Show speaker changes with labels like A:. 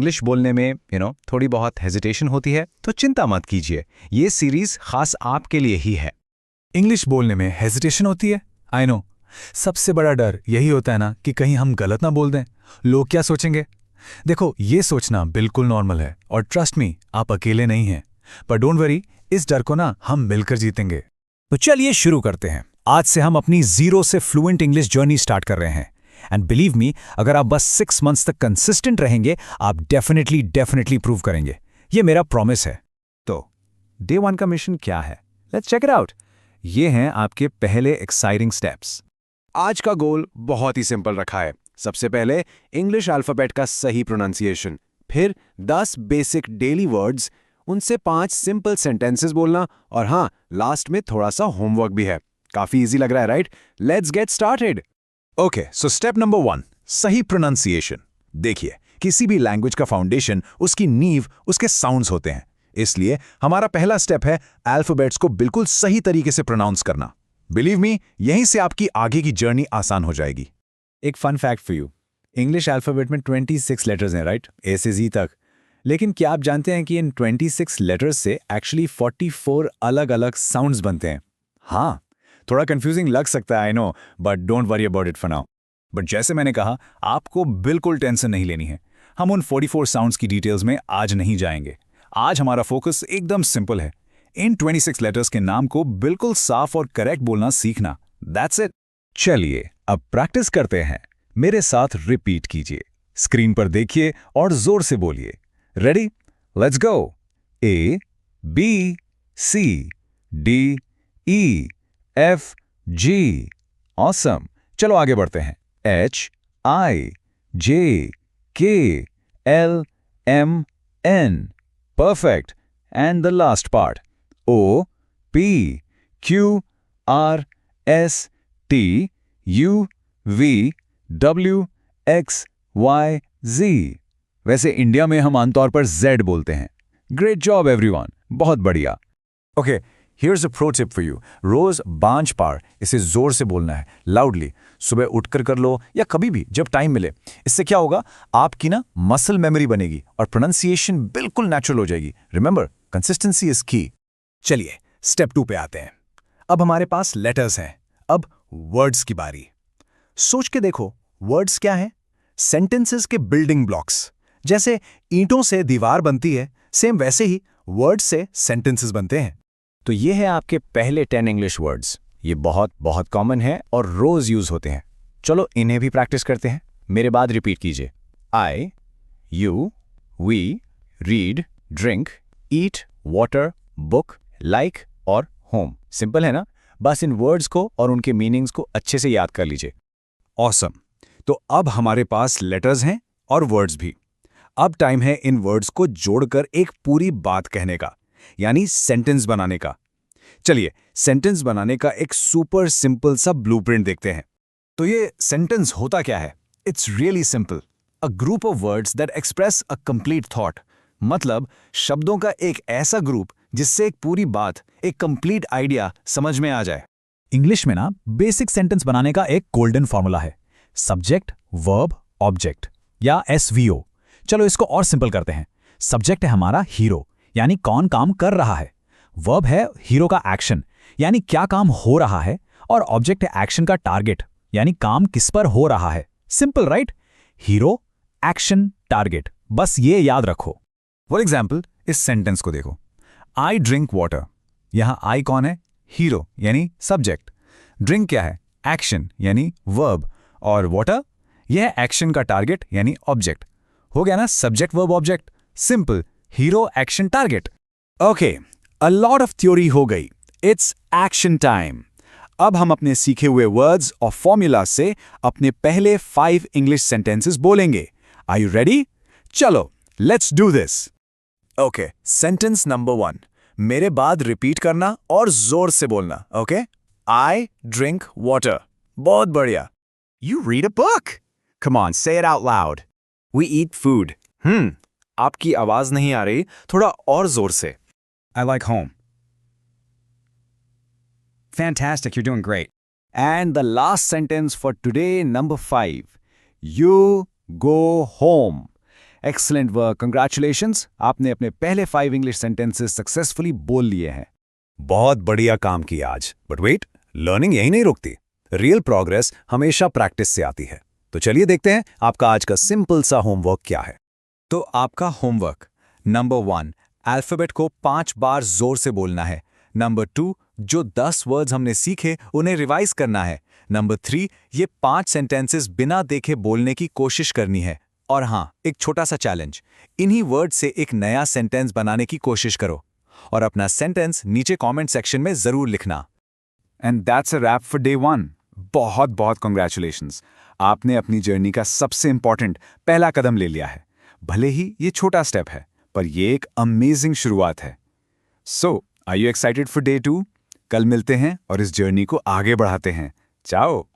A: English बोलने में थोड़ी बहुत हेजिटेशन होती है तो चिंता मत कीजिए, ये सीरीज खास आपके लिए ही है।
B: इंग्लिश बोलने में हेजिटेशन होती है, आई नो। सबसे बड़ा डर यही होता है ना कि कहीं हम गलत ना बोल दें, लोग क्या सोचेंगे। देखो, ये सोचना बिल्कुल नॉर्मल है और ट्रस्ट मी, आप अकेले नहीं हैं। पर डोंट वरी, इस डर को ना हम मिलकर जीतेंगे। तो चलिए शुरू करते हैं। आज से हम अपनी जीरो से फ्लुएंट इंग्लिश जर्नी स्टार्ट कर रहे हैं। एंड बिलीव मी, अगर आप बस 6 मंथ्स तक कंसिस्टेंट रहेंगे, आप डेफिनेटली प्रूव करेंगे। ये मेरा प्रॉमिस है। तो डे 1 का मिशन क्या है? Let's check it out. ये हैं आपके पहले एक्साइटिंग स्टेप्स।
C: आज का गोल बहुत ही सिंपल रखा है। सबसे पहले इंग्लिश अल्फाबेट का सही प्रोनाउंसिएशन, फिर 10 बेसिक डेली वर्ड्स, उनसे 5 सिंपल सेंटेंसेस बोलना, और हाँ, लास्ट में थोड़ा सा होमवर्क भी है। काफी इजी लग रहा है, right? Let's get started.
B: Okay, so step number 1, सही प्रोनाउंसिएशन। देखिए, किसी भी लैंग्वेज का फाउंडेशन, उसकी नींव उसके साउंड्स होते हैं। इसलिए हमारा पहला स्टेप है अल्फाबेट्स को बिल्कुल सही तरीके से प्रोनाउंस करना। बिलीव मी, यहीं से आपकी आगे की जर्नी आसान हो जाएगी।
D: एक fun fact for you, English alphabet में 26 लेटर्स हैं, राइट? ए से जी तक। लेकिन क्या आप जानते हैं कि इन 26 लेटर्स से एक्चुअली 44 अलग अलग साउंड्स बनते हैं? हाँ, थोड़ा कंफ्यूजिंग लग सकता है, I know, but don't worry about it for now. But जैसे मैंने कहा, आपको बिल्कुल टेंशन नहीं लेनी है। हम उन 44 साउंड्स की डिटेल्स में आज नहीं जाएंगे। आज हमारा फोकस एकदम सिंपल है, इन 26 लेटर्स के नाम को बिल्कुल साफ और करेक्ट बोलना सीखना। That's it.
B: चलिए, अब प्रैक्टिस करते हैं। मेरे साथ रिपीट कीजिए, स्क्रीन पर देखिए और जोर से बोलिए। Ready? Let's go. A, B, C, D, E, F, G। Awesome. चलो आगे बढ़ते हैं। H, I, J, K, L, M, N। Perfect. And the last part, O, P, Q, R, S, T, U, V, W, X, Y, Z। वैसे India में हम आमतौर पर Z बोलते हैं। ग्रेट जॉब एवरीवन, बहुत बढ़िया। Okay, here's a pro tip for you. रोज बांझ पार इसे जोर से बोलना है, लाउडली। सुबह उठकर कर लो या कभी भी जब टाइम मिले। इससे क्या होगा, आपकी ना मसल मेमोरी बनेगी और प्रोनाउंसिएशन बिल्कुल नेचुरल हो जाएगी। रिमेंबर, कंसिस्टेंसी इज की। चलिए स्टेप 2 पे आते हैं। अब हमारे पास लेटर्स हैं, अब वर्ड्स की बारी। सोच के देखो, वर्ड्स क्या हैं? सेंटेंसेस के बिल्डिंग ब्लॉक्स। जैसे ईंटों से दीवार बनती है, सेम वैसे ही वर्ड्स से सेंटेंसेस बनते हैं।
D: तो ये है आपके पहले 10 इंग्लिश वर्ड्स। ये बहुत बहुत कॉमन है और रोज यूज होते हैं। चलो इन्हें भी प्रैक्टिस करते हैं। मेरे बाद रिपीट कीजिए। I, you, we, read, drink, eat, water, book, like और होम। सिंपल है ना? बस इन वर्ड्स को और उनके मीनिंग्स को अच्छे से याद कर लीजिए।
B: ऑसम। तो अब हमारे पास लेटर्स हैं और वर्ड्स भी। अब टाइम है इन वर्ड्स को जोड़कर एक पूरी बात कहने का, यानी सेंटेंस बनाने का। चलिए, सेंटेंस बनाने का एक सुपर सिंपल सा ब्लूप्रिंट देखते हैं। तो ये सेंटेंस होता क्या है? It's really simple. A group of words that express a complete thought. मतलब शब्दों का एक ऐसा ग्रुप जिससे एक पूरी बात, एक कंप्लीट आइडिया समझ में आ जाए। इंग्लिश में ना बेसिक सेंटेंस बनाने का एक गोल्डन फॉर्मूला है, सब्जेक्ट, वर्ब, ऑब्जेक्ट या SVO। चलो इसको और सिंपल करते हैं। सब्जेक्ट है हमारा हीरो, यानी कौन काम कर रहा है। वर्ब है हीरो का एक्शन, यानी क्या काम हो रहा है। और ऑब्जेक्ट है एक्शन का टारगेट, यानी काम किस पर हो रहा है। Simple right? Hero, action, target, बस ये याद रखो। फॉर एग्जाम्पल, इस सेंटेंस को देखो। आई ड्रिंक वाटर। यहां आई कौन है? हीरो, यानी सब्जेक्ट। ड्रिंक क्या है? एक्शन, यानी वर्ब। और वाटर, यह है एक्शन का टारगेट, यानी ऑब्जेक्ट। हो गया ना subject verb object. Simple, hero, action, target. Okay, a lot of theory हो गई। It's action time. अब हम अपने सीखे हुए वर्ड्स और फॉर्मूला से अपने पहले 5 इंग्लिश सेंटेंसेस बोलेंगे। Are you ready? चलो, let's do this. Okay, sentence number 1। मेरे बाद रिपीट करना और जोर से बोलना। ओके? I drink water. बहुत बढ़िया।
C: You read a book. Come on, say it out loud.
D: We eat food.
C: आपकी आवाज नहीं आ रही, थोड़ा और जोर से।
D: I like home. Fantastic, you're doing great. And the last sentence for today, number 5. You go home.
B: Excellent work, congratulations, आपने अपने पहले 5 इंग्लिश सेंटेंसेस सक्सेसफुली बोल लिए हैं।
D: बहुत बढ़िया काम किया आज। बट वेट, लर्निंग यही नहीं रुकती। रियल प्रोग्रेस हमेशा प्रैक्टिस से आती है। तो चलिए देखते हैं आपका आज का सिंपल सा होमवर्क क्या है। तो आपका होमवर्क नंबर 1, अल्फाबेट को 5 बार जोर से बोलना है। नंबर 2, जो 10 वर्ड्स हमने सीखे उन्हें रिवाइज करना है। नंबर 3, ये 5 सेंटेंसेस बिना देखे बोलने की कोशिश करनी है। और हाँ, एक छोटा सा चैलेंज, इन्हीं वर्ड से एक नया सेंटेंस बनाने की कोशिश करो और अपना सेंटेंस नीचे कमेंट सेक्शन में जरूर लिखना।
B: And that's a rap for day 1। बहुत बहुत कंग्रेचुलेशंस, आपने अपनी जर्नी का सबसे इंपॉर्टेंट पहला कदम ले लिया है। भले ही ये छोटा स्टेप है, पर ये एक अमेजिंग शुरुआत है। So are you excited for day 2? कल मिलते हैं और इस जर्नी को आगे बढ़ाते हैं। चाओ।